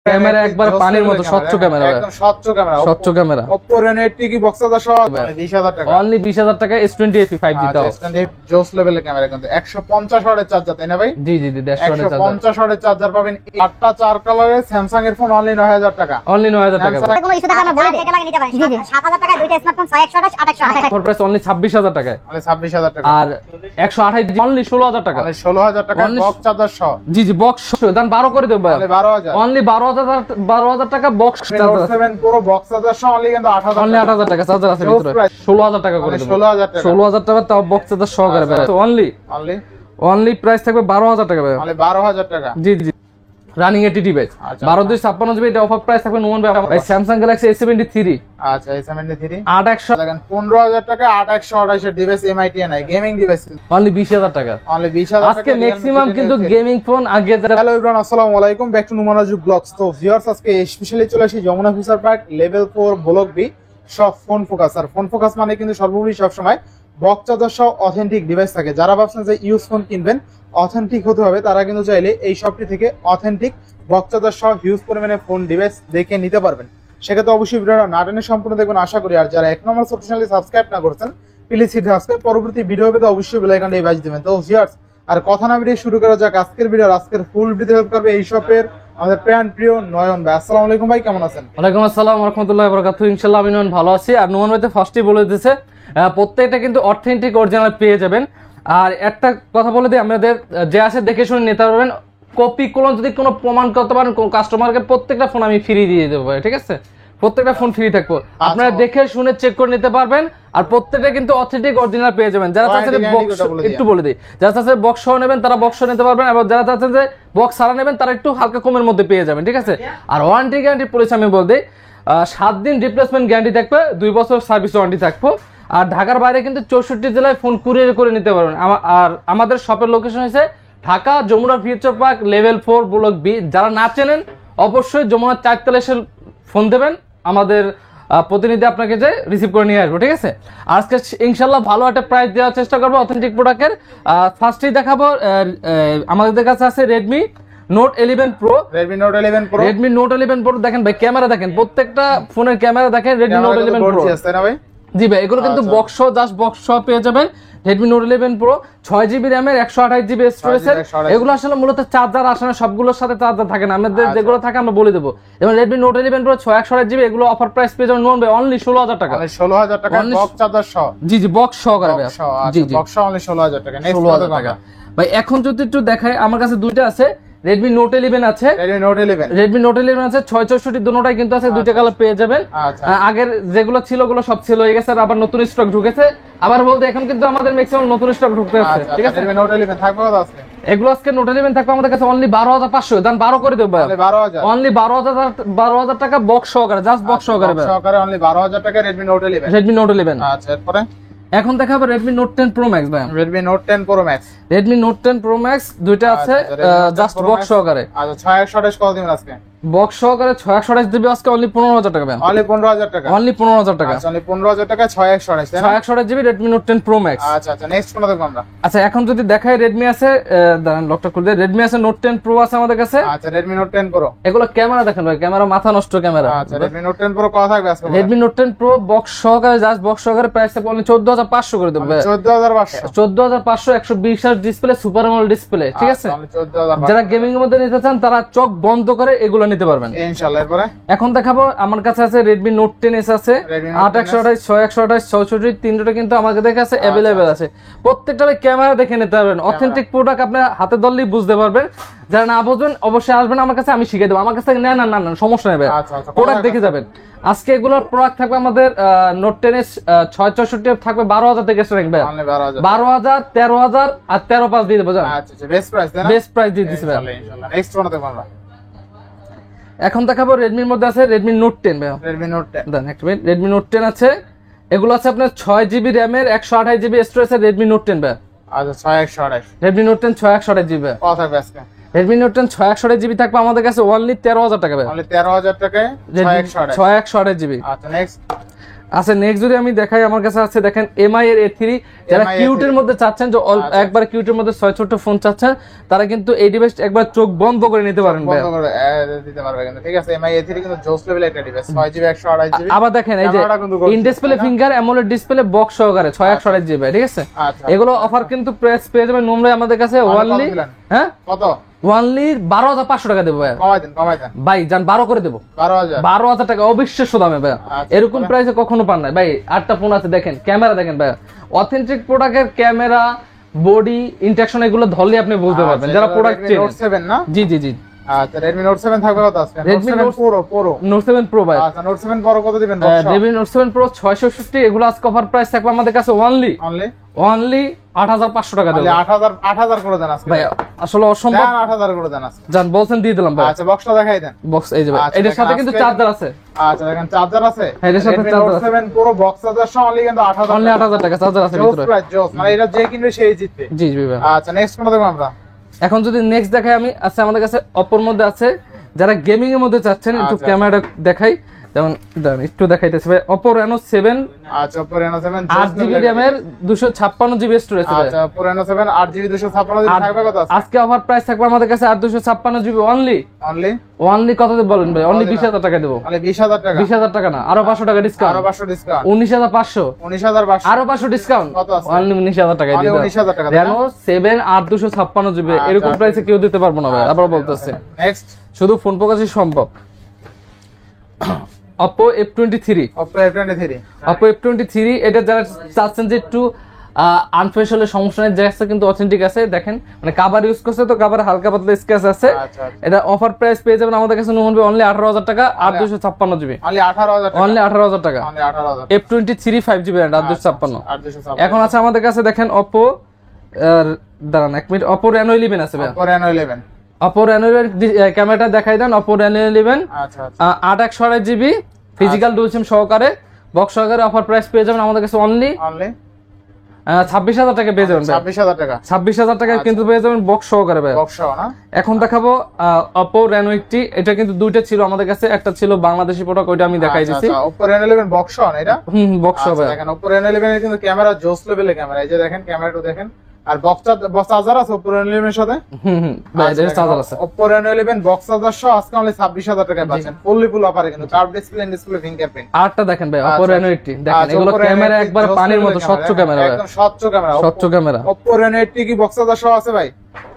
Camera একবার পানির মতো স্বচ্ছ ক্যামেরা, একদম স্বচ্ছ ক্যামেরা, স্বচ্ছ ক্যামেরা। Oppo Reno 8 কি বক্স আছে সব 20000 টাকা, অনলি 20000 টাকা S20 5G দাও। জোস লেভেলের ক্যামেরা, কিন্তু 150 ওয়াটের চার্জার, তাই না ভাই? জি জি জি, 150 150 ওয়াটের চার্জার পাবেন। 8টা 4 কালারের স্যামসাং এর ফোন অনলি 9000 টাকা, অনলি 9000 টাকা। কোনো ইস্যু থাকলে বলে দিই, এটা লাগে নিতে পারেন। জি জি, 7000 টাকায় দুইটা স্মার্টফোন 6128 2828 ফোর প্রাইস অনলি 26000 টাকায়, অনলি 26000 টাকা। আর 128 অনলি 16000 টাকা, অনলি 16000 টাকা বক্স চার্জার সহ। জি জি, বক্স দান 12 করে দেব ভাই, অনলি 12000, অনলি 12000 টাকা বক্স চার্জার। 7 পুরো বক্স চার্জার সহ অনলি কিন্তু 8000, অনলি 8000 টাকা চার্জার আছে ভিতরে, 16000 টাকা করে দেব। 16000 টাকা, 16000 টাকা তাও বক্স চার্জার সহকারে ভাই। তো অনলি অনলি প্রাইস থাকবে 12000 টাকা ভাই, অনলি 12000 টাকা। জি জি, রানিং 80 ডিভাইস 12256 জিবি, এটা অফার প্রাইস থাকবে নোমান ভাই স্যামসাং গ্যালাক্সি S73। আচ্ছা, S73 8100 দেখেন 15000 টাকা, 8128 এর ডিভাইস, MIT নাই, গেমিং ডিভাইস অনলি 20000 টাকা। অনলি 20000 টাকা। আজকে ম্যাক্সিমাম কিন্তু গেমিং ফোন আগে যারা। হ্যালো এভরিওয়ান, আসসালামু আলাইকুম, ব্যাক টু নুমানাজু ব্লগস। তো ভিউয়ার্স, আজকে স্পেশালি চলে আসি Jamuna future park level 4 block B সব ফোন ফোকাস। আর ফোন ফোকাস মানে কিন্তু সর্বোপরি সব সময় বক্স চার্জার সহ অথেন্টিক ডিভাইস থাকে। যারা ভাবছেন যে ইউজ ফোন কিনবেন অথেন্টিক হতে হবে, তারা কিন্তু চাইলে এই শপটি থেকে অথেন্টিক বক্স চার্জার সহ হিউজ পরিমাণে ফোন ডিভাইস দেখে নিতে পারবেন। সেক্ষেত্রে অবশ্যই ভিডিওটা না টেনে সম্পূর্ণ দেখবেন আশা করি। আর যারা 1 নম্বর চ্যানেলে সাবস্ক্রাইব না করছেন, প্লিজ হিট সাবস্ক্রাইব, পরবর্তী ভিডিও পেতে অবশ্যই বেল আইকনটা বাজ দিবেন। তো ভিউয়ার্স, আর কথা না বেরিয়ে শুরু করা যাক আজকের ভিডিও। আজকের ফুল ভিডিও হেল্প করবে এই শপের আমাদের প্রিয় নয়ন ভাই। আসসালামু আলাইকুম ভাই, কেমন আছেন? ওয়ালাইকুম আসসালাম ওয়া রাহমাতুল্লাহি ওয়া বারাকাতুহু। ইনশাআল্লাহ আমি নয়ন ভালো আছি। আর নোমান ভাই তো ফার্স্টই বলে দিয়েছে প্রত্যেকটা কিন্তু অথেন্টিক অরিজিনাল পেয়ে যাবেন। আর একটা কথা বলে দিই, আমাদের যে আসে দেখে শুনে নিতে পারবেন। কপি ক্লোন যদি কোনো প্রমাণ করতে পারেন কাস্টমারকে, প্রত্যেকটা ফোন আমি ফ্রি দিয়ে দেবো ভাই, ঠিক আছে? প্রত্যেকটা ফোন ফ্রি থাকবো, আপনারা দেখে শুনে চেক করে নিতে পারবেন। আর প্রত্যেকটা কিন্তু অথেন্টিক অরিজিনাল পেয়ে যাবেন। যারা চাচ্ছেন বক্স, একটু বলে দিই, যারা চাচ্ছেন বক্স সহ নেবেন তারা বক্স সহ নিতে পারবেন, এবং যারা চাচ্ছেন যে বক্স ছাড়া নেবেন তারা একটু হালকা কমের মধ্যে পেয়ে যাবেন, ঠিক আছে? আর ওয়ারেন্টি গ্যারান্টি পলিসি আমি বল দিই, 7 দিন রিপ্লেসমেন্ট গ্যারান্টি থাকবে, 2 বছর সার্ভিস ওয়ারেন্টি থাকবো। আর ঢাকার বাইরে কিন্তু 64 জেলায় ফোন কুরিয়ার করে নিতে পারবেন। আর আমাদের শপের লোকেশন হচ্ছে Dhaka Jamuna future park level 4 block B. যারা না চেনেন অবশ্যই যমুনা 4 তলায় এসে ফোন দেবেন, আমাদের প্রতিনিধি আপনাকে যে রিসিভ করে নিয়ে আসবো, ঠিক আছে? আজকে ইনশাল্লাহ ভালো একটা প্রাইস দেওয়ার চেষ্টা করবো অথেন্টিক প্রোডাক্টের। ফার্স্টেই দেখাবো আমাদের কাছে আছে Redmi note 11 pro. Redmi note 11 pro, Redmi note 11 pro দেখেন ভাই, ক্যামেরা দেখেন, প্রত্যেকটা ফোনের ক্যামেরা দেখেন। রেডমি নোট 11 প্রো আছে না ভাই? জি ভাই, এগুলো কিন্তু বক্স জাস্ট বক্স পেয়ে যাবেন। রেডমি নোট 11 প্রো 6GB র্যামের 128GB স্টোরেজের। এগুলো আসলে মূলত চার্জার আসে না, সবগুলোর সাথে চার্জার থাকে না, আমাদের যেগুলো থাকে আমরা বলে দেবো। এবং রেডমি নোট 11 প্রো 128GB, এগুলো অফার প্রাইস পেয়ে যাবেন নোন ভাই অনলি 16000 টাকা। 16000 টাকা বক্স চার্জার সহ। জি জি, বক্স সহকারে ভাই, জি জি, বক্স সহ অনলি 16000 টাকা। নেক্সট 16000 টাকা ভাই। এখন যদি একটু দেখাই, আমার কাছে দুইটা আছে, রেডমি নোট 11 আছে, রেডমি নোট 11 আছে 664, দুটোটাই কিন্তু আছে, দুইটা কালার পেয়ে যাবেন। আগের যেগুলো ছিল ওগুলো সব সেল হয়ে গেছে, আবার নতুন স্টক ঢুকেছে। আবার বলতে এখন কিন্তু আমাদের ম্যাক্সিমাম নতুন স্টক ঢুকতে আছে, ঠিক আছে? রেডমি নোট 11 থাকবে কত আছে? এগুলো আজকে নোট 11 থাকবে আমাদের কাছে অনলি 12500, দাম 12 করে দেব ভাই, অনলি 12000 টাকা বক্স সহকারে, জাস্ট বক্স সহকারে ভাই, সহকারে অনলি 12000 টাকা রেডমি নোট 11। Redmi note 11। আচ্ছা, এরপরে এখন দেখাবো রেডমি নোট 10 প্রো ম্যাক্স ভাই। Redmi note 10 pro max, Redmi note 10 pro max দুইটা আছে, জাস্ট বক্স সহকারে। আচ্ছা, 6128 কত দিন আজকে? বক্স সহকারে 6128 দিবে আজকে অনলি 15000 টাকা ভাই, অনলি 15000 টাকা, অনলি 15000 টাকা। আচ্ছা, অনলি 15000 টাকা 6128, 6128 GB Redmi note 10 pro max. আচ্ছা আচ্ছা, নেক্সট কোন দেখব আমরা? আচ্ছা, এখন যদি দেখাই রেডমি আছে, দাঁড়ান লকটা খুলে দেই। রেডমি আছে নোট 10 প্রো আছে আমাদের কাছে। আচ্ছা, রেডমি নোট 10 প্রো, এগুলো ক্যামেরা দেখেন ভাই, ক্যামেরা মাথা নষ্ট ক্যামেরা। আচ্ছা, রেডমি নোট 10 প্রো কত থাকবে আজকে? রেডমি নোট 10 প্রো বক্স সহকারে, জাস্ট বক্স সহকারে প্রাইস থাকবে অনলি 14500 করে দেব ভাই, 14500, 14500 120 hertz display, super AMOLED display, ঠিক আছে? অনলি 14500। যারা গেমিং এর মধ্যে নিতে চান তারা চোখ বন্ধ করে এগুলো নিতে পারবেন ইনশাআল্লাহ। এরপরে এখন দেখাবো আমার কাছে আছে রেডমি নোট 10s আছে, 8128 6128 64, তিনটা কিন্তু আমার কাছে আছে, अवेलेबल আছে। প্রত্যেকটা ক্যামেরা দেখে নিতে পারবেন, অথেন্টিক প্রোডাক্ট আপনি হাতে ধরলেই বুঝতে পারবেন। যারা না বুঝবেন অবশ্যই আসবেন আমার কাছে, আমি শিখিয়ে দেবো। আমার কাছে না না না না সমস্যা নেই, প্রোডাক্ট দেখে যাবেন। আজকে এগুলোর প্রোডাক্ট থাকবে আমাদের নোট 10s 664 থাকবে 12000 থেকে স্টার্টিং ভাই, 12000 13000 আর 13,500 দিয়ে দেবো। আচ্ছা আচ্ছা, বেস্ট প্রাইস দেন, বেস্ট প্রাইস দিয়ে দিছি ভাই। ইনশাআল্লাহ নেক্সট কোন দেখব আমরা? এখন দেখাবো রেডমির মধ্যে আছে রেডমি নোট 10 ভাই, রেডমি নোট 10। দেন একটা মিনিট, রেডমি নোট 10 আছে, এগুলো আছে আপনার 6GB র্যামের 128GB স্টোরেজের রেডমি নোট 10 ভাই। আচ্ছা, 6128, রেডমি নোট 10 661GB কত থাকবে আজকে? রেডমি নোট 10 661GB থাকবে আমাদের কাছে অনলি 13000 টাকা ভাই, অনলি 13000 টাকায় 6128। 661GB। আচ্ছা, নেক্সট আচ্ছা নেক্সট যদি আমি দেখাই, আমার কাছে আছে দেখেন এমআই এর A3, যারা MI কিউটের মধ্যে চাচ্ছেন যে একবার কিউটের মধ্যে 6 ছোট ফোন চাচ্ছেন, তারা কিন্তু এই ডিভাইস একবার চোখ বন্ধ করে নিতে পারেন ভাই। বন্ধ করে দিতে পারবে কিন্তু, ঠিক আছে। MI A3 কিন্তু জোস লেভেল একটা ডিভাইস, 6GB 128GB। আবার দেখেন এই যে ক্যামেরাটা কিন্তু goal in display finger AMOLED display box সহকারে 6128GB, ঠিক আছে। আচ্ছা, এগুলো অফার কিন্তু প্রাইস পেয়ে যাবেন নম্বরে আমাদের কাছে ওয়ানলি, হ্যাঁ কত? ওয়ানলি 12500 টাকা দেবো ভাই। কমাই দেন ভাই জান 12 করে দেবো, 12000। 12000 টাকা অবিশ্বাস্য দামে ভাই। আচ্ছা, এরকম প্রাইসে কখনো পান নাই ভাই। 8টা ফোন আছে দেখেন, ক্যামেরা দেখেন ভাই, অথেন্টিক প্রোডাক্টের ক্যামেরা, বডি, ইন্টারঅ্যাকশন এগুলো ধরলে আপনি বুঝতে পারবেন যারা প্রোডাক্ট Redmi চেনেন। Note 7 না? জি জি জি, আচ্ছা, Redmi Note 7 থাকবে কত আজকে? Redmi Note 7 Pro Note 7 Pro ভাই। আচ্ছা, Note 7 Pro কত দিবেন বক্স? Redmi Note 7 Pro 660, এগুলো আজকে অফার প্রাইস থাকবে আমাদের কাছে অনলি অনলি 8500 টাকা দেবো 8000 করে দেন আজকে ভাই। আসলে অসম্ভব, দেন 8000 করে দেন আজকে। জান বলছেন দিয়ে দিলাম ভাই। আচ্ছা, বক্সটা দেখাই দেন। বক্স এই যে ভাই, আচ্ছা, এটার সাথে কিন্তু আজকে- চার্জার আছে। আচ্ছা, দেখেন চার্জার আছে। হ্যাঁ, এটার সাথে Redmi charger Note আছে। 7 Pro বক্স চার্জার সহ অনলি কিন্তু 8000। অনলি 8000 টাকা চার্জার আছে জোস ভিতরে। প্রাইস, জোস, মানে এটা যে কিনবে সেই জিতবে। জি জি ভাই। আচ্ছা, নেক্সট কোনটা দেখব আমরা? এখন যদি নেক্সট দেখাই আমি, আছে আমাদের কাছে অপোর মধ্যে আছে, যারা গেমিং এর মধ্যে চাচ্ছেন একটু আচ্ছা। ক্যামেরাটা দেখাই, যেমন দাঁড়ান একটু দেখাইতেছে ভাই। Oppo Reno 7 আচ্ছা, Oppo Reno 7 8GB RAM এর 256GB স্টোরেজ আছে। আচ্ছা, Oppo Reno 7 8GB 256GB থাকবে কত আছে? আজকে অফার প্রাইস থাকবে আমাদের কাছে 8256GB অনলি। অনলি কত দেব বলেন ভাই? অনলি 20000 টাকা দেব। মানে 20000 টাকা। 20000 টাকা না, আরো 500 টাকা ডিসকাউন্ট। আরো 500 ডিসকাউন্ট। 19500, 19500। আরো 500 ডিসকাউন্ট। কত আছে? অনলি 19000 টাকা Only দিয়ে দাও। 19000 টাকা, Reno 7 8256GB, আচ্ছা, এরকম আচ্ছা। প্রাইসে কেউ দিতে পারবো না ভাই, আবার বলতেছে। নেক্সট শুধু ফোন প্রকাশই সম্ভব। Oppo F23, Oppo F23। Oppo F23, এটা যারা চাচ্ছেন যে একটু আনফেশনাল সমস্যা নেই, যে আছে কিন্তু অথেন্টিক আছে, দেখেন মানে কভার ইউজ করছে তো কভার হালকা পাতলা স্ক্র্যাচ আছে। আচ্ছা, এটা অফার প্রাইস পেয়ে যাবেন আমাদের কাছে নুন হবে অনলি 18000 টাকা আর 256GB, অনলি 18000 টাকা। অনলি 18000 টাকা। অনলি 18000। F23 5GB আর 256। আর 256। এখন আছে আমাদের কাছে দেখেন Oppo, দাঁড়ান এক মিনিট, Oppo Reno 11 আছে ভাই। Oppo Reno 11। Oppo Reno এর ক্যামেরাটা দেখাই দেন। Oppo Reno 11 আচ্ছা, আচ্ছা। 8/128GB ফিজিক্যাল ডুয়াল সিম সহকারে, বক্স সহকারে অফার প্রাইস পেয়ে যাবেন আমাদের কাছে অনলি অনলি 26000 টাকা পেয়ে যাবেন ভাই। 26000 টাকা। 26000 টাকা কিন্তু পেয়ে যাবেন বক্স সহকারে ভাই। বক্স সহ না? এখন দেখাবো Oppo Reno 80, এটা কিন্তু দুইটা ছিল আমাদের কাছে, একটা ছিল বাংলাদেশি প্রোডাক্ট, ওইটা আমি দেখাই আচ্ছা, দিছি। আচ্ছা, Oppo Reno 11 বক্স সহ না এটা? বক্স আচ্ছা, হবে। দেখেন Oppo Reno 11 এর কিন্তু ক্যামেরা জোস লেভেলের ক্যামেরা, এই যে দেখেন ক্যামেরাটা দেখেন। আর বক্স চার্জার আছে Oppo Reno 11 এর সাথে? ভাই আচ্ছা, এর চার্জার আছে। Oppo Reno 11 বক্স চার্জার সহ আজকে অনলি 26000 টাকায় পাচ্ছেন। ফুল অফারে কিন্তু কার্ভ ডিসপ্লে ফিঙ্গারপ্রিন্ট। আরটা দেখেন ভাই Oppo আচ্ছা, Reno 80, দেখেন আচ্ছা, এগুলো Oppo Reno ক্যামেরা 80 একবার জোস পানির মতো লেভেলের স্বচ্ছ ক্যামেরা ভাই, একদম স্বচ্ছ ক্যামেরা। স্বচ্ছ ক্যামেরা। Oppo Reno 80 কি বক্স চার্জার সহ আছে ভাই?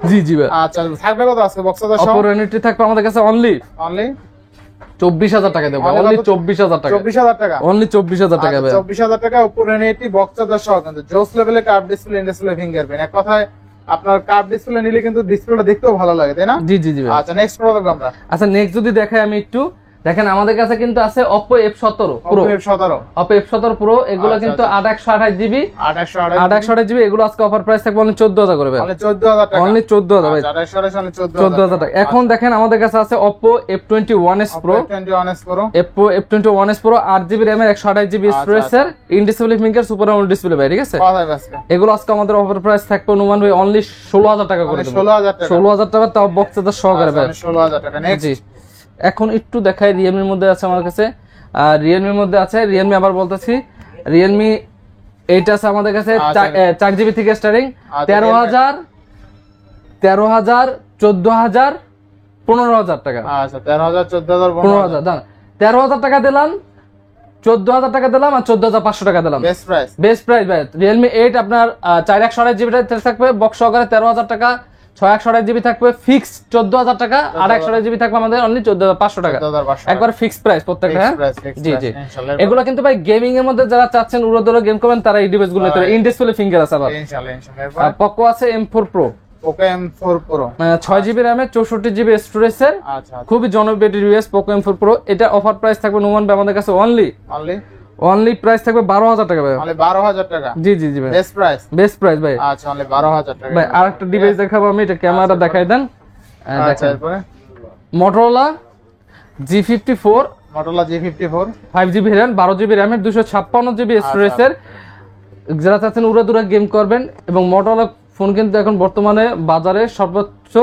জি জি ভাই। আচ্ছা, থাকবে কত আজকে বক্স চার্জার সহ? Oppo Reno 80 থাকবে আমাদের কাছে অনলি অনলি 24000 টাকা দেবো, অনলি অনলি কত? 24000 টাকা, 24000 টাকা। অনলি 24000 টাকা ভাই। 24000 টাকা Oppo Reno 80 বক্স চার্জার সহ কিন্তু জোস লেভেলের কার্ভ ডিসপ্লে ফিঙ্গারপ্রিন্ট। এক কথায় আপনার কার্ভ ডিসপ্লে নিলে কিন্তু ডিসপ্লেটা দেখতেও ভালো লাগে, তাই না? জি জি জি ভাই। আচ্ছা, নেক্সট প্রোডাক্ট আমরা। আচ্ছা নেক্সট যদি দেখাই আমি একটু, দেখেন আমাদের কাছে কিন্তু আছে Oppo F17 Pro, Oppo F17। Oppo F17 Pro, এগুলো আচ্ছা, কিন্তু 8/128GB 828 এগুলো আজকে অফার প্রাইস থাকবে অনলি 14000 করে ভাই, অনলি 14000 টাকা। অনলি 14000 ভাই, 828 অনলি 14000 টাকা। এখন দেখেন আমাদের কাছে আছে Oppo F21s Pro, F21s Pro। Oppo F21s Pro 8GB RAM এর 128GB স্টোরেজ এর, in display finger super AMOLED display ভাই, ঠিক আছে। কত আজকে? এগুলো আজকে আমাদের অফার প্রাইস থাকবে অনুমান ভাই অনলি 16000 টাকা করে অনলি দেব, 16000 টাকা। 16000 টাকা তাও বক্স চার্জার সহকারে ভাই। 16000 টাকা। নেক্সট জি, এখন একটু দেখাই Realme এর মধ্যে আছে আমার কাছে, Realme এর মধ্যে আছে Realme, আবার বলতেছি Realme 8 আছে আমাদের কাছে 4GB থেকে স্টার্টিং, 13000 13000 14000 15000 টাকা। আচ্ছা, 13000 14000 15000 দাম, 13000 টাকা দিলাম, 14000 টাকা দিলাম আর 14500 টাকা দিলাম, বেস্ট প্রাইস। বেস্ট প্রাইস ভাই। Realme 8 আপনার 4128GB থাকবে বক্স সহকারে 13000 টাকা, 6128GB থাকবে ফিক্স 14000 টাকা, আর 128GB থাকবে আমাদের অনলি 14500 টাকা, 14500 একবার ফিক্স প্রাইস প্রত্যেকটা। হ্যাঁ fixed জি price, জি। ইনশাআল্লাহ। এগুলো কিন্তু ভাই গেমিং এর মধ্যে যারা চাচ্ছেন উড়োদুড়ো গেম করবেন তারা এই ডিভাইস গুলো নিতে পারে, ইন ডিসপ্লে ফিঙ্গার আছে আবার। ইনশাআল্লাহ। Poco আছে M4 Pro, Poco M4 Pro। 6GB RAM এর 64GB স্টোরেজ এর, আচ্ছা, খুবই জনপ্রিয় ডিভাইস Poco M4 Pro। এটা অফার প্রাইস থাকবে নুমান ভাই আমাদের কাছে অনলি প্রাইস থাকবে 12000 টাকা ভাই। অনলি 12000 টাকা। জি জি জি ভাই, বেস্ট প্রাইস। বেস্ট প্রাইস ভাই। আচ্ছা, অনলি 12000 টাকা। ভাই আরেকটা ডিভাইস দেখাবো আমি, এটা ক্যামেরাটা দেখাই দেন। আচ্ছা, দেখেন এরপরে Motorola G54 Motorola G54 5GB RAM 12GB RAM এর 256GB স্টোরেজ এর, যারা চাচ্ছেন উড়াদুরা গেম করবেন। এবং Motorola ফোন কিন্তু এখন বর্তমানে বাজারে সর্বোচ্চ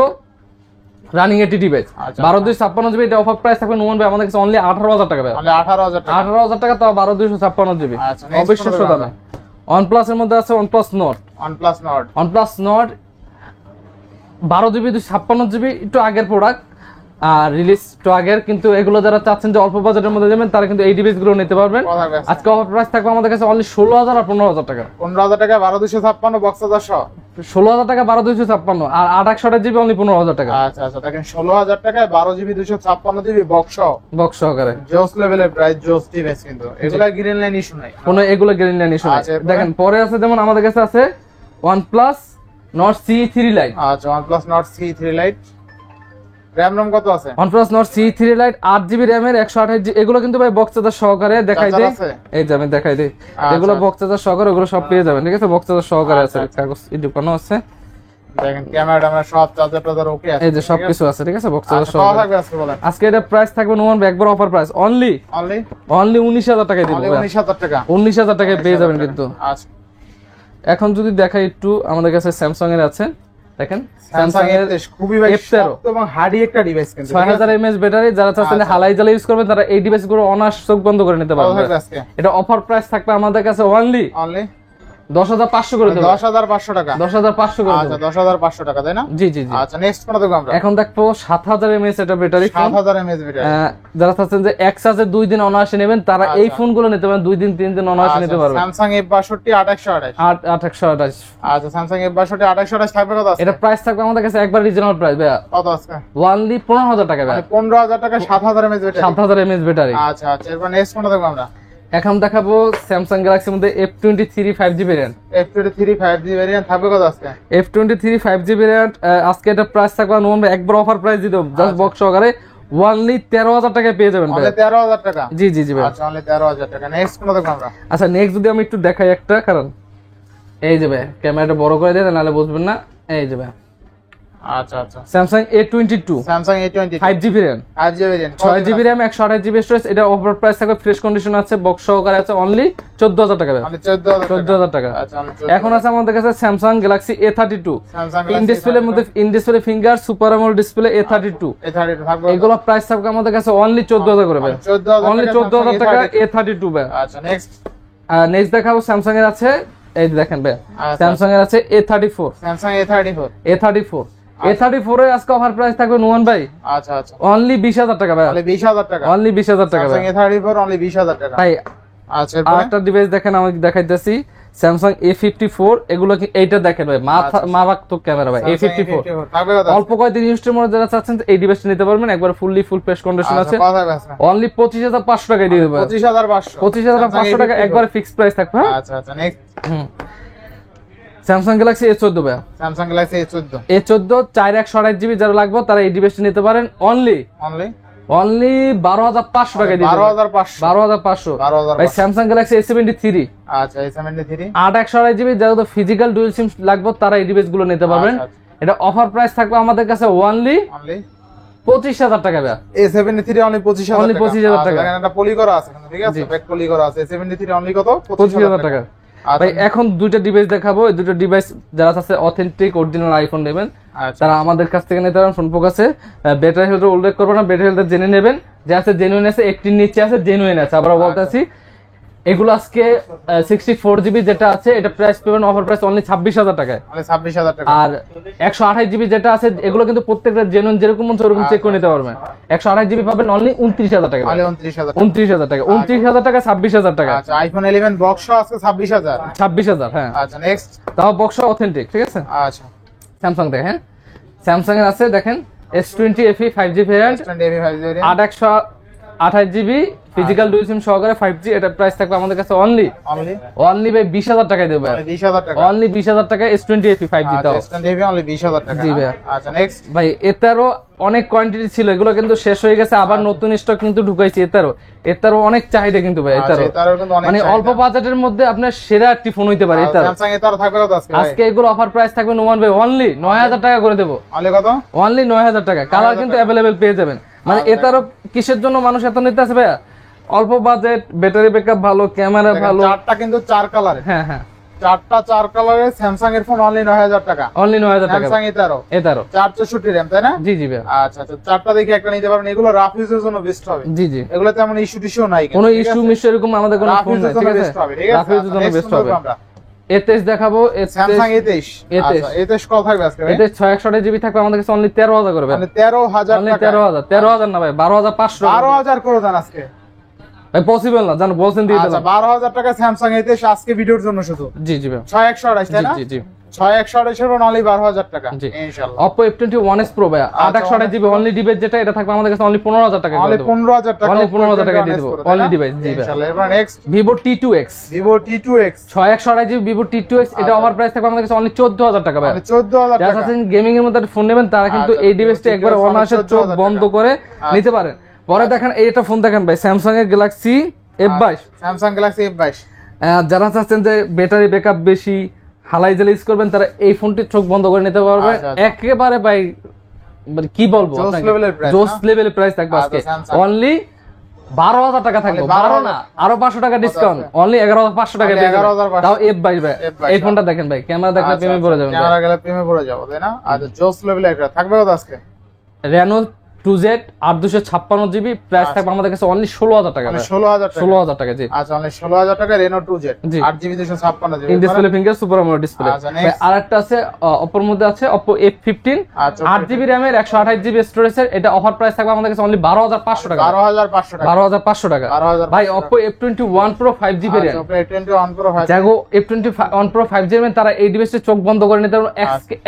রানিং 80 ডিভাইস আচ্ছা। 12256 জিবি। এটা অফার প্রাইস থাকবে নোমান ভাই আমাদের কাছে অনলি 18000 টাকা ভাই। তাহলে 18000 টাকা। 18000 টাকা তাও 12256 জিবি আচ্ছা, next অবিশ্বাস্য কোনটা দামে। OnePlus এর মধ্যে আছে OnePlus Nord। OnePlus Nord 12 GB 256 GB, একটু আগের প্রোডাক্ট আর রিলিজ তো আগের, কিন্তু এগুলো যারা চাচ্ছেন যে অল্প বাজেটের মধ্যে যাবেন তারা কিন্তু এই ডিভাইস গুলো নিতে পারবেন। কথা বলছে। আজকে অফার প্রাইস থাকবে আমাদের কাছে অনলি 16000 আর 15000 টাকা। 15000 টাকা 12256 বক্স চার্জার সহ। 16000 টাকা 12256 আর 868 জিবি অনলি 15000 টাকা আচ্ছা আচ্ছা, দেখেন 16000 টাকায় 12 জিবি 256 জিবি বক্স সহ। বক্স সহকারে জোস লেভেলের প্রাইস, জোস ডিভাইস কিন্তু এগুলা গ্রিন লাইন ইস্যু নাই। কোনো এগুলো গ্যারান্টি নেই শুনে। আচ্ছা, এরপরে? দেখেন পরে আছে যেমন আমাদের কাছে আছে OnePlus Nord C3 Lite। আচ্ছা, OnePlus Nord C3 Lite RAM ROM কত আছে? OnePlus Nord C3 Lite 8 GB RAM এর 128 জিবি, এগুলো কিন্তু ভাই বক্স চার্জার সহকারে দেখাই চার্জার দেই। আছে? এই যে আমি দেখাই দেই, আচ্ছা। এগুলো বক্স চার্জার সহকারে, এগুলো সব পেয়ে যাবেন, ঠিক আছে? বক্স চার্জার সহকারে আছে, আচ্ছা, আচ্ছা। কাগজ দোকানো আছে, দেখেন ক্যামেরা আমরা সব চার্জার টার্জার ওকে আছে। এই যে সবকিছু আছে, ঠিক আছে? বক্স চার্জার আচ্ছা, কত সহকারে। থাকবে আজকে বলেন? আজকে এটা প্রাইস থাকবে নোমান ভাই একবার অফার প্রাইস অনলি অনলি 19000 টাকায় দিব অনলি ভাই। 19000 টাকা। 19000 টাকায় পেয়ে যাবেন কিন্তু। আচ্ছা, এখন যদি দেখাই একটু, আমাদের কাছে স্যামসাং এর আছে, দেখেন স্যামসাং এর খুবই ভাই F13 শক্ত এবং হার্ডি একটা ডিভাইস কিন্তু। 6000 mAh ব্যাটারি, যারা চাচ্ছেন যে আচ্ছা। হালাই জ্বালা ইউজ করবেন তারা এই ডিভাইস গুলো অনায়াস চোখ বন্ধ করে নিতে কত পারবেন। থাকবে আজকে? এটা অফার প্রাইস থাকবে আমাদের কাছে অনলি অনলি 10500 করে দেব। 10500 টাকা। 10500 করে আচ্ছা, দেব। 10500 টাকা তাই না? জি জি জি। আচ্ছা, নেক্সট কোন দেখব আমরা? এখন দেখবো 7000 mAh এটা ব্যাটারি ফোন। 7000 mAh battery. যারা চাচ্ছেন যে এক চার্জে 2 দিন অনায়াসে নেবেন তারা এই ফোন গুলো নিতে পারেন, 2 দিন 3 দিন অনায়াসে নিতে পারবেন। Samsung F62 2828। 8128। আচ্ছা, স্যামসাং F62 2828 থাকবে কত আছে? এটা প্রাইস থাকবে আমাদের কাছে একবার রিজনেবল প্রাইস ভাইয়া, কত আছে? অনলি 15000 টাকা ভাইয়া। 15000 টাকা 7000 mAh ব্যাটারি। 7000 mAh battery. আচ্ছা আচ্ছা, এরপর নেক্সট কোনটা দেখব আমরা? এখন দেখাবো স্যামসাং গ্যালাক্সির মধ্যে F23 5G variant. F23 5G variant থাকবে কত আজকে? F23 5G ভেরিয়েন্ট আজকে এটা প্রাইস থাকবে নোমান ভাই একবার অফার প্রাইস দিয়ে দেব, জাস্ট বক্স সহকারে অনলি 13000 টাকায় পেয়ে যাবেন ভাই। অনলি 13000 টাকা। জি জি জি ভাই। আচ্ছা, অনলি 13000 টাকা। নেক্সট কোনটা দেখব আমরা? আচ্ছা নেক্সট যদি আমি একটু দেখাই একটা, কারণ এই যে ভাই ক্যামেরাটা বড় করে দেন নাহলে বুঝবেন না। এই যে ভাই আচ্ছা আচ্ছা, Samsung A22 Samsung A22 5G variant, 5G variant 6GB RAM 128GB storage. এটা অফার প্রাইস থাকবে, ফ্রেশ কন্ডিশন আছে, বক্স সহকারে আছে, অনলি 14000 টাকা ভাই। অনলি 14000 টাকা। আচ্ছা, অনলি 14000 এখন আছে আমাদের কাছে Samsung Galaxy A32 Samsung in ডিসপ্লের মধ্যে, in display finger super AMOLED display A32। A32 থাকবে। এগুলো প্রাইস থাকবে আমাদের কাছে অনলি 14000 করে ভাই। 14000 অনলি 14000 টাকা A32 ভাই। আচ্ছা, নেক্সট নেক্সট দেখাবো স্যামসাং এর আছে, এই যে দেখেন ভাই আচ্ছা। স্যামসাং এর আছে A34। Samsung A34। A34 এর আজকে অফার প্রাইস থাকবে নোমান ভাই আচ্ছা আচ্ছা, অনলি 20000 টাকা ভাই। অনলি 20000 টাকা। অনলি 20000 টাকা ভাই। স্যামসাং A34 অনলি 20000 টাকা। ভাই আচ্ছা, এরপর আরেকটা ডিভাইস দেখেন, আমি দেখাইতেছি স্যামসাং A54। এগুলো কি এইটা দেখেন ভাই, মারাত্মক ক্যামেরা ভাই। A54 থাকবে কত? অল্প কয়েকদিন ইউজের মধ্যে যারা চাচ্ছেন এই ডিভাইসটা নিতে পারবেন, একবার ফুল ফ্রেশ কন্ডিশন আছে, কত থাকবে আজকে? অনলি 25500 টাকায় দিয়ে দেবো। 25500। 25500 টাকা একবার ফিক্সড প্রাইস থাকবে। হ্যাঁ? আচ্ছা আচ্ছা, নেক্সট স্যামসাং গ্যালাক্সি A14 ভাই। স্যামসাং গ্যালাক্সি A14 4128GB যারা লাগবে তারা এই ডিভাইসটা নিতে পারেন, অনলি অনলি অনলি 12500 টাকায় দিয়ে দেবো। 12500। 12500 ভাই। স্যামসাং গ্যালাক্সি A73 আচ্ছা, A73 8128GB যারা তো ফিজিক্যাল ডুয়াল সিম লাগবে তারা এই ডিভাইস গুলো নিতে পারবেন। আচ্ছা, এটা অফার প্রাইস থাকবে আমাদের কাছে অনলি অনলি 25000 টাকা ভাই। A73 অনলি 25000 Only 25000 টাকা। এখানে একটা পলি করা আছে কিন্তু, ঠিক আছে? ব্যাক পলি করা আছে। A73 অনলি কত? 25000 টাকা ভাই। এখন দুইটা ডিভাইস দেখাবো, এই দুটো ডিভাইস যারা আছে অথেন্টিক অরিজিনাল আইফোন নেবেন আচ্ছা, তারা আমাদের কাছ থেকে নিতে পারেন। ফোন ফোকাসে ব্যাটারি হেলথ উল্লেখ করবো না, ব্যাটারি হেলথ জেনে নেবেন, যে আছে জেনুইন আছে, 18 নিচে আছে জেনুইন আছে। আবার বলতেছি এগুলো আজকে 64GB যেটা আছে এটা প্রাইস পাবেন অফার প্রাইস অনলি 26000 টাকায়। অনলি 26000 টাকা। আর 128GB যেটা আছে এগুলো কিন্তু প্রত্যেকটা জেনুইন যেরকম মন ওরকম চেক করে নিতে পারবেন। 128GB পাবেন অনলি 29000 টাকা। অনলি 29000 টাকা। 29000 টাকা, 29000 টাকা, 26000 টাকা। আচ্ছা, আইফোন 11 বক্স আছে 26000। 26000 হ্যাঁ। আচ্ছা, নেক্সট তাও বক্স অথেন্টিক, ঠিক আছে? আচ্ছা, স্যামসাং দেখেন, স্যামসাং এর আছে দেখেন S20 FE 5G variant, 25 variant 8128GB physical dual SIM সহকারে 5G। এটা প্রাইস থাকবে আমাদের কাছে অনলি অনলি ভাই 20000 টাকায় দেবো। 20000 টাকা। অনলি 20000 টাকা S20 FE 5G তাও। আচ্ছা, অনলি 20000 টাকা। জি ভাইয়া। আচ্ছা, নেক্সট ভাই এটারও অনেক কোয়ান্টিটি ছিল, এগুলো কিন্তু শেষ হয়ে গেছে, আবার নতুন স্টক কিন্তু ঢুকাইছে। এটারও অনেক চাহিদা কিন্তু ভাই। এটারও কিন্তু অনেক মানে অল্প বাজেটের মধ্যে আপনার সেরা একটি ফোন হইতে পারে এটারও। স্যামসাং এটারও থাকবে কত আজকে? আজকে এগুলো অফার প্রাইস থাকবে নোমান ভাই অনলি 9000 টাকা করে দেবো। অনলি কত? অনলি 9000 টাকা। কালার কিন্তু অ্যাভেলেবেল পেয়ে যাবেন। মানে এটারও কিসের জন্য মানুষ এত নিতে আছে ভাইয়া? অল্প বাজেট, ব্যাটারি ব্যাকআপ ভালো, ক্যামেরা ভালো। চারটা কিন্তু চার কালার। হ্যাঁ হ্যাঁ, চারটা 4 কালারের স্যামসাং এর ফোন অনলি 9000 টাকা। অনলি 9000 টাকা স্যামসাং A13 A13 464 RAM তাই না? জি জি ভাই। আচ্ছা আচ্ছা, চারটা দেখে একটা নিতে পারবেন। এগুলো রাফ ইউজের জন্য বেস্ট হবে। জি জি, এগুলো তেমন ইস্যু টিস্যু নাই, কোনো ইস্যু মিস্যু এরকম আমাদের কোনো ফোন নাই, ঠিক আছে? রাফ ইউজের জন্য বেস্ট হবে। A23 দেখাবো, স্যামসাং A23। আচ্ছা A23 কত থাকবে আজকে ভাই? A23 628 জিবি থাকবে আমাদের কাছে অনলি 13000 করে ভাই। মানে 13000 অনলি টাকা। 13000 না ভাই, 12500। 12000 করে দেন আজকে ভাই পসিবল না, জানো বলছেন দিয়ে আচ্ছা দিলাম। 12000 টাকা স্যামসাং A23 আজকে ভিডিওর জন্য শুধু। জি জি ভাই। 6128 তাই না? জি জি। 6128 এর অনলি 12000 টাকা জি। ইনশাআল্লাহ। Oppo F21s Pro ভাই 828 জিবি অনলি ডিভাইস, যেটা এটা থাকবে আমাদের কাছে অনলি 15000 টাকা করে অনলি দেব। 15000 টাকা। অনলি 15000 টাকা দিয়ে দেব অনলি ডিভাইস। জি ভাই। ইনশাআল্লাহ। এবার next Vivo T2X Vivo T2X 628 GB Vivo T2X, এটা ওভার প্রাইস থাকবে আমাদের কাছে অনলি 14000 টাকা ভাই। মানে 14000 যারা টাকা। আছেন গেমিং এর মধ্যে ফোন নেবেন তারা কিন্তু আচ্ছা, এই ডিভাইসটা Vivo একবার T2X অনায়াসে চোখ 14000 বন্ধ টাকা। করে নিতে পারেন। পরে দেখেন এইটা ফোন দেখেন ভাই, Samsung এর Galaxy F22। Samsung Galaxy F22 যারা চাচ্ছেন যে ব্যাটারি ব্যাকআপ বেশি, হালাই জেলে ইউজ করবেন, তারা এই ফোনটি চোখ বন্ধ করে নিতে পারবে। আচ্ছা, আচ্ছা। একেবারে ভাই মানে কি বলবো, জোস লেভেলের প্রাইস, জোস লেভেলের প্রাইস থাকবে আচ্ছা, আজকে Samsung। অনলি 12000 টাকা থাকবে। Only 12 না, আরো 500 টাকা ডিসকাউন্ট, অনলি 11500 টাকা Only পেয়ে যাবেন। 11,500 তাও F22 ভাই। F22 এই ফোনটা দেখেন ভাই, ক্যামেরা দেখলে প্রেমে পড়ে যাবেন ভাই। ক্যামেরা গেলে প্রেমে পড়ে যাবো তাই না? আচ্ছা জোস লেভেলের একটা থাকবে কত আজকে? Reno 2Z 8256 জিবি, প্রাইস থাকবে আমাদের কাছে অনলি 16000 টাকা মানে ভাই। 16000 টাকা। 16000 টাকা জি। আচ্ছা অনলি 16000 টাকা Reno 2Z G. 8GB 256GB। In display finger super AMOLED display. আচ্ছা, next। আরেকটা আছে Oppo এর মধ্যে আছে Oppo F15 আচ্ছা, 8GB RAM এর 128GB স্টোরেজের, এটা অফার প্রাইস থাকবে আমাদের কাছে অনলি 12500 টাকা। 12500 টাকা। 12500 টাকা 12,500 ভাই। Oppo F21 Pro 5GB আচ্ছা RAM, ওপরে 21 Pro হয়। যাগো F21 Pro 5GB RAM, তারা এই ডিভাইসে চোখ বন্ধ করে নিতে পারবে।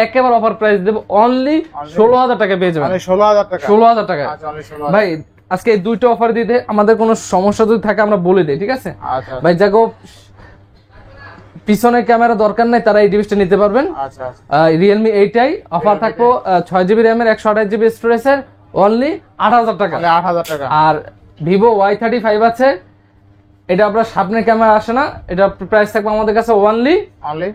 একেবারে অফার প্রাইস দেব অনলি 16000 টাকা পেয়ে যাবেন। মানে 16000 টাকা। 16000 টাকা আচ্ছা অনলি 16000। ভাই। আজকে এই দুইটা অফার দিতে আমাদের কোনো সমস্যা যদি থাকে আমরা বলে দিই, ঠিক আছে আচ্ছা ভাই। যাগো পিছনে ক্যামেরা দরকার নাই, তারা এই ডিভাইসটা নিতে পারবেন। আচ্ছা Realme 8i অফার থাকবো 6GB RAM এর 128GB স্টোরেজের অনলি 8000 টাকা। তাহলে 8000 টাকা। আর Vivo Y35 আছে, এটা আপনার সামনে ক্যামেরা আসে না, এটা প্রাইস থাকবে আমাদের কাছে অনলি অনলি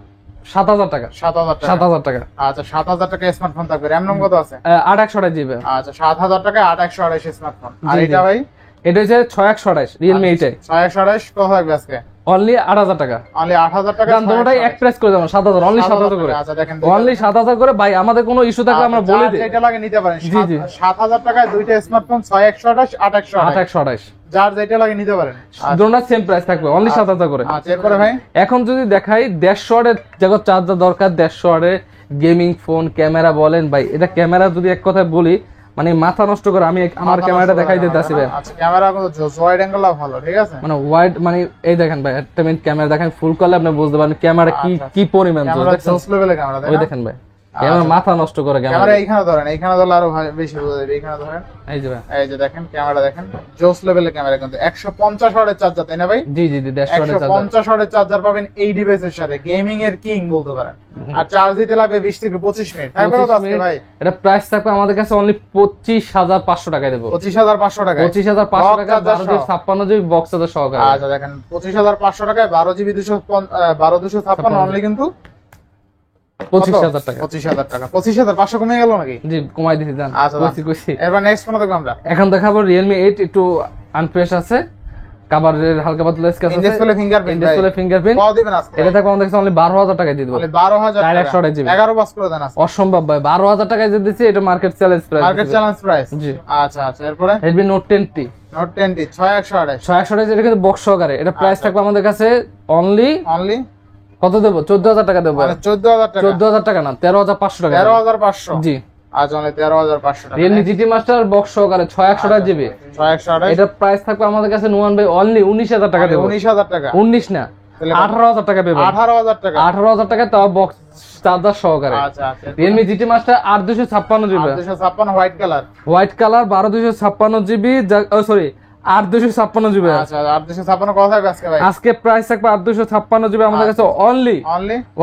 7000 টাকা। 7000 টাকা। 7000 টাকা আচ্ছা 7000 টাকা স্মার্টফোন থাকবে। র‍্যাম রম কত আছে? 8128GB। আচ্ছা 7000 টাকা 8128 স্মার্টফোন। আর জি, এটা জি। ভাই এটা হচ্ছে 6128 Realme 8i 6128 কত থাকবে আজকে? অনলি 8000 টাকা। অনলি 8000 টাকা। দাম দুটোটাই এক প্রাইস করে দেবো 7000, অনলি 7000 করে। আচ্ছা দেখেন অনলি 7000 করে ভাই। আমাদের কোনো ইস্যু থাকলে আমরা বলে দিই। এটা লাগে নিতে পারেন। জি, জি। 7000 টাকায় দুইটা স্মার্টফোন 6128 8128 8128 যার যেটা লাগে নিতে পারেন। দুটোটা সেম প্রাইস থাকবে অনলি 7000 করে। আচ্ছা এরপরে ভাই এখন যদি দেখাই 150 ওয়াটের যখন চার্জার দরকার, 150 ওয়াটের গেমিং ফোন ক্যামেরা বলেন ভাই, এটা ক্যামেরা যদি এক কথায় বলি মানে মাথা নষ্ট করে আমি আমার ক্যামেরাটা দেখাই দিতেছি ভাই। আচ্ছা ক্যামেরা কিন্তু ওয়াইড অ্যাঙ্গেলও ভালো, ঠিক আছে? মানে ওয়াইড মানে এই দেখেন ভাই, একটা মিনিট ক্যামেরা দেখেন ফুল করলে আপনি বুঝতে পারবেন ক্যামেরা কি কি পরিমাণ জোস। ক্যামেরা দেখছেন জোস লেভেলের ক্যামেরা ওই দেখেন ভাই, ক্যামেরা মাথা নষ্ট করে ক্যামেরা ক্যামেরা। এইখানে ধরেন, এইখানে ধরলে আরো বেশি বোঝা যাবে। এইখানে ধরেন, এই যে ভাই, এই যে দেখেন ক্যামেরা দেখেন জোস লেভেলের ক্যামেরা কিন্তু 150 ওয়াটের চার্জার তাই না ভাই? জি জি জি 150 ওয়াটের চার্জার। 150 ওয়াটের চার্জার পাবেন এই ডিভাইসের সাথে, গেমিং এর কিং বলতে পারেন। আর চার্জ দিতে লাগবে 20 থেকে 25 মিনিট। তারপরে তো আছে ভাই এটা প্রাইস থাকবে আমাদের কাছে অনলি 25500 টাকায় দেব। 25500 টাকা। 25500 টাকা 1256GB বক্স চার্জার সহকারে। আচ্ছা দেখেন 25500 টাকায় 12GB 12256 অনলি কিন্তু 25000 টাকা। 25000 টাকা। 25500 কমে গেল নাকি? জি কমাই দিছি জান। আচ্ছা কইছি। এবার নেক্সট কোন দেখব আমরা? এখন দেখাবো Realme 8 একটু আনপ্রেস আছে, কভারের হালকা পাতলা স্ক্র্যাচ আছে, ডিসপ্লে ফিঙ্গারপ্রিন্ট ডিসপ্লে ফিঙ্গারপ্রিন্ট। কত দিবেন আজকে? এটা থাকবে আমাদের কাছে অনলি 12000 টাকায় দিয়ে দেব। তাহলে 12000 টাকা। 128 GB 11 বাস করে দেন আজকে। অসম্ভব ভাই, 12000 টাকায় যে দিছি এটা market challenge price. Market challenge price. জি। আচ্ছা আচ্ছা এরপরে Redmi Note 10T note 10T 6128 628, এটা কিন্তু বক্স সহকারে। এটা প্রাইস থাকবে আমাদের কাছে অনলি অনলি কত দেব? 14000 টাকা দেব। মানে 14000 টাকা। 14000 টাকা না, 13500 টাকা। 13500 জি। আজ অনলি 13500 টাকা। Realme GT Master বক্স সহকারে 6128GB, 6128 এটা প্রাইস থাকবে আমাদের কাছে নুমান ভাই অনলি 19000 টাকা দেব। 19000 টাকা। 19 না, তাহলে 18000 টাকা পেবেন। 18000 টাকা। 18000 টাকা তাও বক্স চার্জার সহকারে। আচ্ছা আচ্ছা Realme GT Master 8256GB, 256 white colour. White colour 12256GB, sorry 8256GB। আচ্ছা 256 কত থাকবে আজকে ভাই? আজকে প্রাইস থাকবে 8256GB আমাদের কাছে অনলি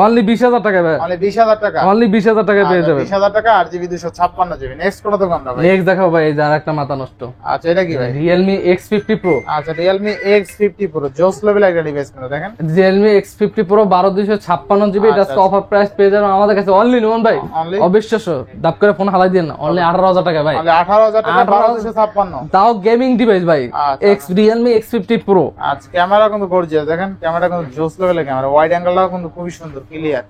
অনলি 20000 টাকা ভাই। অনলি 20000 টাকা। অনলি 20000 টাকা পেয়ে যাবেন। 20000 টাকা 8GB 256GB। নেক্সট কোন দেখব আমরা ভাই? নেক্সট দেখাও ভাই, এই যে আরেকটা মাথা নষ্ট। আচ্ছা এটা কি ভাই? Realme X50 Pro। আচ্ছা Realme X50 Pro জোস লেভেল একটা ডিভাইস কিন্তু দেখেন। Realme X50 Pro 12256GB, এটা আচ্ছা, অফার প্রাইস পেয়ে যাবেন আমাদের কাছে অনলি নুমান ভাই Only? অবিশ্বাস্য, দাপ করে ফোন হালাই দেন না, অনলি 18000 টাকা ভাই। অনলি 18000 টাকা 12256। তাও গেমিং ডিভাইস ভাই, আচ্ছা। Realme X50 Pro। আচ্ছা, ক্যামেরা কিন্তু গর্জিয়াস, দেখেন ক্যামেরা কিন্তু জোস লেভেলের ক্যামেরা, ওয়াইড অ্যাঙ্গেলটাও কিন্তু খুবই সুন্দর, ক্লিয়ার।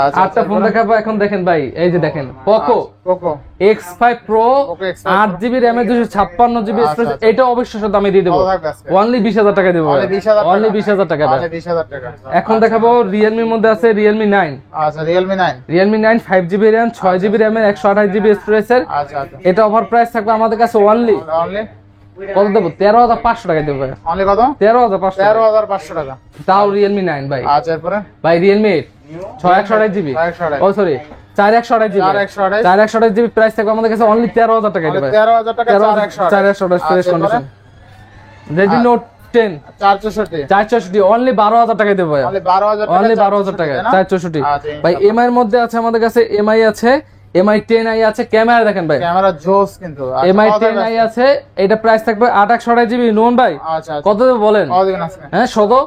আচ্ছা, আটটা ফোন দেখাবো এখন, দেখেন ভাই এই যে দেখেন Poco Poco X5 Pro, Poco X5 8GB RAM 256GB space, আচ্ছা। এটা অবশ্যই সাথে আমি দিয়ে দেবো কত থাকবে আজকে? অনলি 20000 টাকা দেবো, Only 20,000 টাকা? অনলি 20000 টাকা ভাই। আচ্ছা, 20,000 টাকা। এখন দেখাবো Realme এর মধ্যে আছে Realme 9, আচ্ছা, Realme 9। Realme 9 5GB RAM 6GB RAM এর 128GB স্টোরেজের। আচ্ছা আচ্ছা, এটা অফার প্রাইস থাকবে আমাদের কাছে অনলি অনলি কত দেবো, 13,500 টাকা দেবো ভাই, অনলি কত? 13,500 13,500 টাকা। তাও Realme 9 ভাই। আচ্ছা, এরপরে ভাই Realme 8 628GB, 628 ও সরি 4128GB, 4128 4128GB প্রাইস থাকবে আমাদের কাছে অনলি 13,000 টাকা অনলি ভাই, 13,000 টাকা, 4128। 4128 ফ্রেশ আচ্ছা, কন্ডিশন। Redmi Note 10 464 464 অনলি 12,000 টাকা দেবো ভাই, অনলি 12,000 টাকা, অনলি 12,000 টাকা 464 আচ্ছা, ভাই। এমআই এর মধ্যে আছে আমাদের কাছে, এমআই আছে, এমআই 10i আছে, ক্যামেরা দেখেন ভাই ক্যামেরা জোস কিন্তু। আচ্ছা, এমআই কত থাকবে 10i আছে, এটা প্রাইস থাকবে 2828GB। নোন ভাই আচ্ছা আচ্ছা, কত দেবো বলেন? কত দিবেন আজকে? হ্যাঁ 16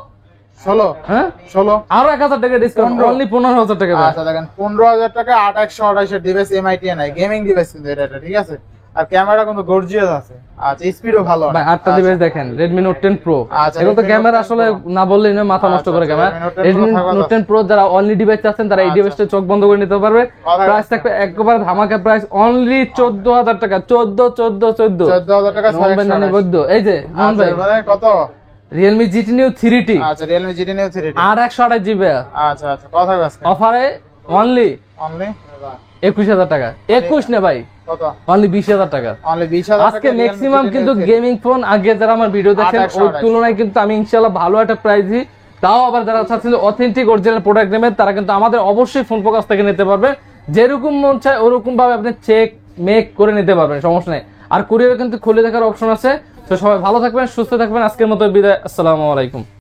হ্যাঁ 16। আরো 1000 টাকা ডিসকাউন্ট, 15 অনলি 15,000 টাকা ভাই। আচ্ছা, দেখেন 15,000 টাকা 8128 এর device MI 10i gaming device কিন্তু এটা, ঠিক আছে। আর ক্যামেরা কিন্তু গর্জিয়াস আছে। আচ্ছা, স্পিডও ভালো ভাই 8টা ডিভাইস দেখেন, Redmi Note 10 Pro, আচ্ছা, এগুলো তো Redmi ক্যামেরা Note 10 আসলে Pro। না বললেই না, মাথা নষ্ট করে আচ্ছা, camera. Redmi Note 10 Pro Redmi থাকার Note 10 Pro যারা অনলি ডিভাইস আছেন তারা এই আচ্ছা। ডিভাইসটা চোখ বন্ধ করে নিতে পারবে। কথা প্রাইস থাকবে একবারে ধামাকা প্রাইস, অনলি 14,000 টাকা, 14 14,000 টাকা, 628। এই যে মোহন আচ্ছা, ভাই এরপরে কত? Realme GT Neo 3T আচ্ছা, Realme GT Neo 3T। আর 128GB আচ্ছা আচ্ছা, কত থাকবে আজকে? অফারে অনলি অনলি 21,000 টাকা, 21 না ভাই, কত? অনলি 20,000 টাকা। অনলি 20,000 টাকা। আজকে Realme ম্যাক্সিমাম GT Neo কিন্তু 3T। গেমিং ফোন আগে যারা আমার ভিডিও দেখেন 28, ওই তুলনায় কিন্তু আমি ইনশাআল্লাহ ভালো একটা প্রাইস দিই। তাও আবার যারা চাচ্ছিল অথেন্টিক অরিজিনাল প্রোডাক্ট নেবেন তারা কিন্তু আমাদের অবশ্যই ফোন ফোকাস থেকে নিতে পারবেন, যেরকম মন চায় ওরকম ভাবে আপনি চেক মেক করে নিতে পারবেন, সমস্যা নেই। আর কুরিয়ার কিন্তু খুলে দেখার অপশন আছে। তো সবাই ভালো থাকবেন, সুস্থ থাকবেন, আজকের মতো বিদায়, আসসালামু আলাইকুম।